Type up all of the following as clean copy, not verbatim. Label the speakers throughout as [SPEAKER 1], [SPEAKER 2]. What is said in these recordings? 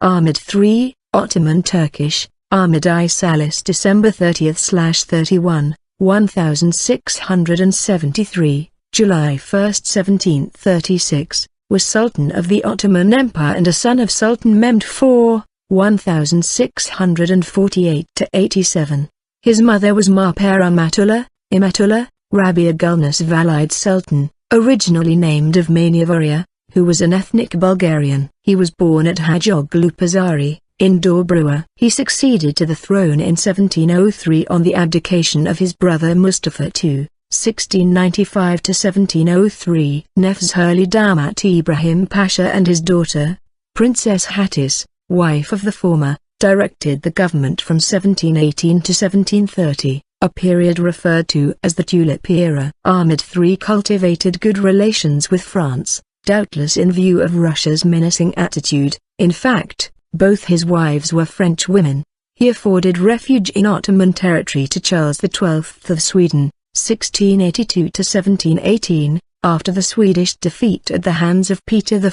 [SPEAKER 1] Ahmed III, Ottoman Turkish, Aḥmed-i sālis December 30/31, 1673, July 1, 1736, was Sultan of the Ottoman Empire and a son of Sultan Mehmed IV, 1648–87. His mother was Mâh-Pâre Ummatullah, Emetullah, Râbi'a Gül-Nûş Valide Sultan, originally named Evmania Voria, who was an ethnic Bulgarian. He was born at Hajioglupazari, in Dobruja. He succeeded to the throne in 1703 on the abdication of his brother Mustafa II, 1695–1703. Nevşehirli Damat İbrahim Pasha and his daughter, Princess Hatice, wife of the former, directed the government from 1718 to 1730, a period referred to as the Tulip Era. Ahmed III cultivated good relations with France, doubtless in view of Russia's menacing attitude. In fact, both his wives were Frenchwomen. He afforded refuge in Ottoman territory to Charles XII of Sweden, 1682–1718, after the Swedish defeat at the hands of Peter I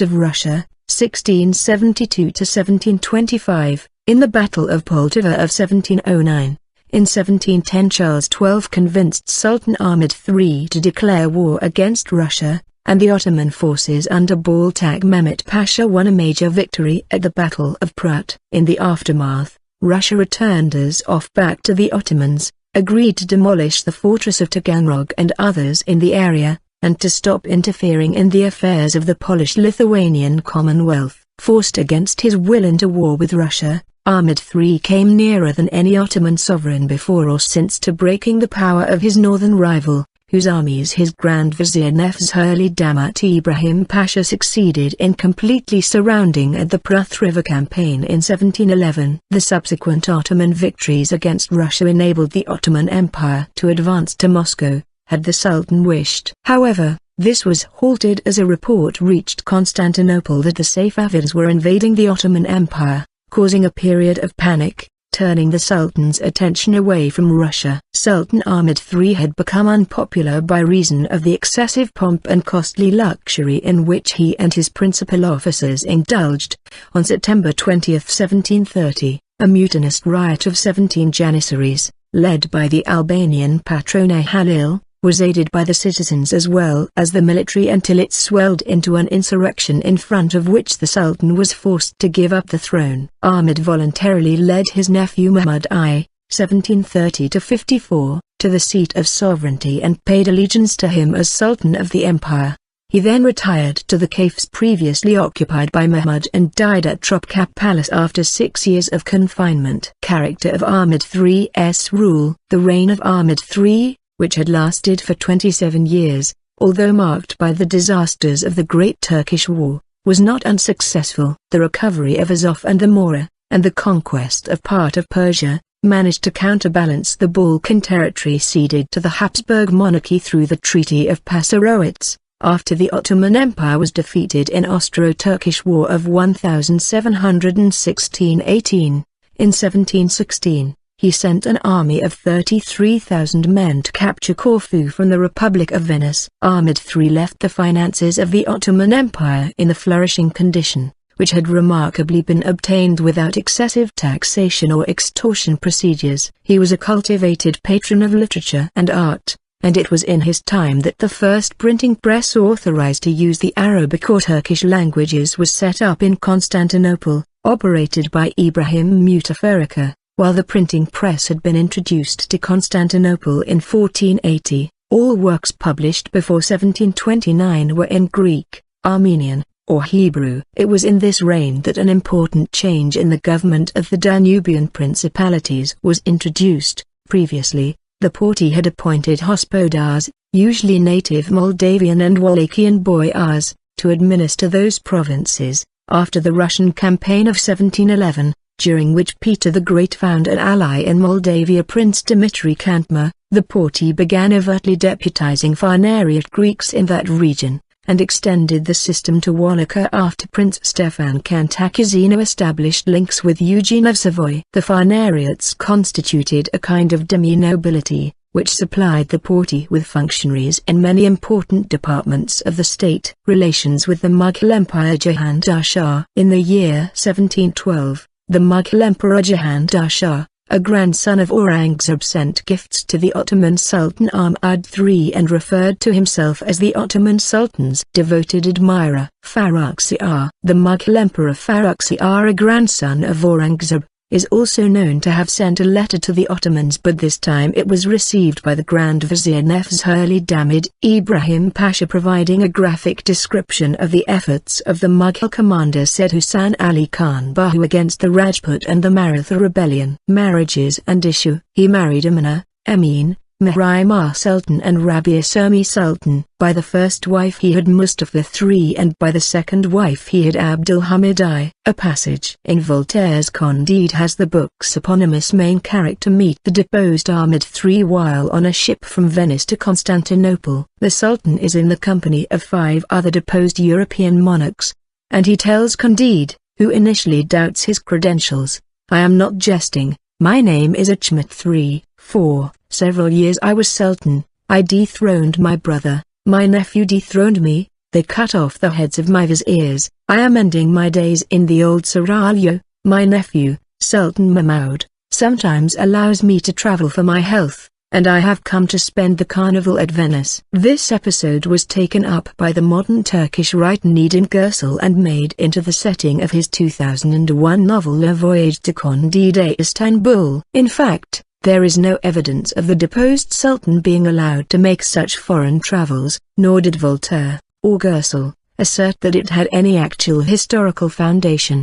[SPEAKER 1] of Russia, 1672–1725, in the Battle of Poltava of 1709. In 1710 Charles XII convinced Sultan Ahmed III to declare war against Russia, and the Ottoman forces under Baltacı Mehmet Pasha won a major victory at the Battle of Prut. In the aftermath, Russia returned Azov back to the Ottomans, agreed to demolish the fortress of Taganrog and others in the area, and to stop interfering in the affairs of the Polish-Lithuanian Commonwealth. Forced against his will into war with Russia, Ahmed III came nearer than any Ottoman sovereign before or since to breaking the power of his northern rival, whose armies his Grand Vizier Nevşehirli Damat İbrahim Pasha succeeded in completely surrounding at the Prut River campaign in 1711. The subsequent Ottoman victories against Russia enabled the Ottoman Empire to advance to Moscow, had the Sultan wished. However, this was halted as a report reached Constantinople that the Safavids were invading the Ottoman Empire, causing a period of panic, turning the Sultan's attention away from Russia. Sultan Ahmed III had become unpopular by reason of the excessive pomp and costly luxury in which he and his principal officers indulged. On September 20, 1730, a mutinous riot of 17 Janissaries, led by the Albanian patron Halil, was aided by the citizens as well as the military until it swelled into an insurrection in front of which the Sultan was forced to give up the throne. Ahmed voluntarily led his nephew Aḥmed-i, 1730–54, to the seat of sovereignty and paid allegiance to him as Sultan of the Empire. He then retired to the caliphs previously occupied by Mehmed and died at Topkapı Palace after 6 years of confinement. Character of Ahmed III's rule. The reign of Ahmed III, which had lasted for 27 years, although marked by the disasters of the Great Turkish War, was not unsuccessful. The recovery of Azov and the Mora, and the conquest of part of Persia, managed to counterbalance the Balkan territory ceded to the Habsburg monarchy through the Treaty of Passarowitz, after the Ottoman Empire was defeated in Austro-Turkish War of 1716–18. In 1716, he sent an army of 33,000 men to capture Corfu from the Republic of Venice. Ahmed III left the finances of the Ottoman Empire in a flourishing condition, which had remarkably been obtained without excessive taxation or extortion procedures. He was a cultivated patron of literature and art, and it was in his time that the first printing press authorized to use the Arabic or Turkish languages was set up in Constantinople, operated by Ibrahim Mutafarrika. While the printing press had been introduced to Constantinople in 1480, all works published before 1729 were in Greek, Armenian, or Hebrew. It was in this reign that an important change in the government of the Danubian principalities was introduced. Previously, the Porte had appointed hospodars, usually native Moldavian and Wallachian boyars, to administer those provinces. After the Russian campaign of 1711, during which Peter the Great found an ally in Moldavia, Prince Dimitri Kantma, the Porte began overtly deputizing Phanariot Greeks in that region, and extended the system to Wallachia after Prince Stefan Cantacuzino established links with Eugene of Savoy. The Phanariots constituted a kind of demi-nobility, which supplied the party with functionaries in many important departments of the state. Relations with the Mughal Empire. Jahandar Shah. In the year 1712, the Mughal Emperor Jahandar Shah, a grandson of Aurangzeb, sent gifts to the Ottoman Sultan Ahmed III and referred to himself as the Ottoman Sultan's devoted admirer. Farrukhsiyar. The Mughal Emperor Farrukhsiyar, a grandson of Aurangzeb, is also known to have sent a letter to the Ottomans, but this time it was received by the Grand Vizier Nevşehirli Damat İbrahim Pasha, providing a graphic description of the efforts of the Mughal commander Said Husain Ali Khan Bahu against the Rajput and the Maratha rebellion. Marriages and issue. He married Amina, Amin, Mâh Sultan and Râbi'a Sultan. By the first wife he had Mustafa III, and by the second wife he had Aḥmed-i. A passage in Voltaire's Candide has the book's eponymous main character meet the deposed Ahmed III while on a ship from Venice to Constantinople. The Sultan is in the company of 5 other deposed European monarchs, and he tells Candide, who initially doubts his credentials, "I am not jesting, my name is Ahmed III. For several years I was Sultan, I dethroned my brother, my nephew dethroned me, they cut off the heads of my viziers, I am ending my days in the old seraglio, my nephew, Sultan Mahmud, sometimes allows me to travel for my health, and I have come to spend the carnival at Venice." This episode was taken up by the modern Turkish writer Nedim Gürsel and made into the setting of his 2001 novel Le Voyage de Candide à Istanbul. In fact, there is no evidence of the deposed Sultan being allowed to make such foreign travels, nor did Voltaire, or Gürsel, assert that it had any actual historical foundation.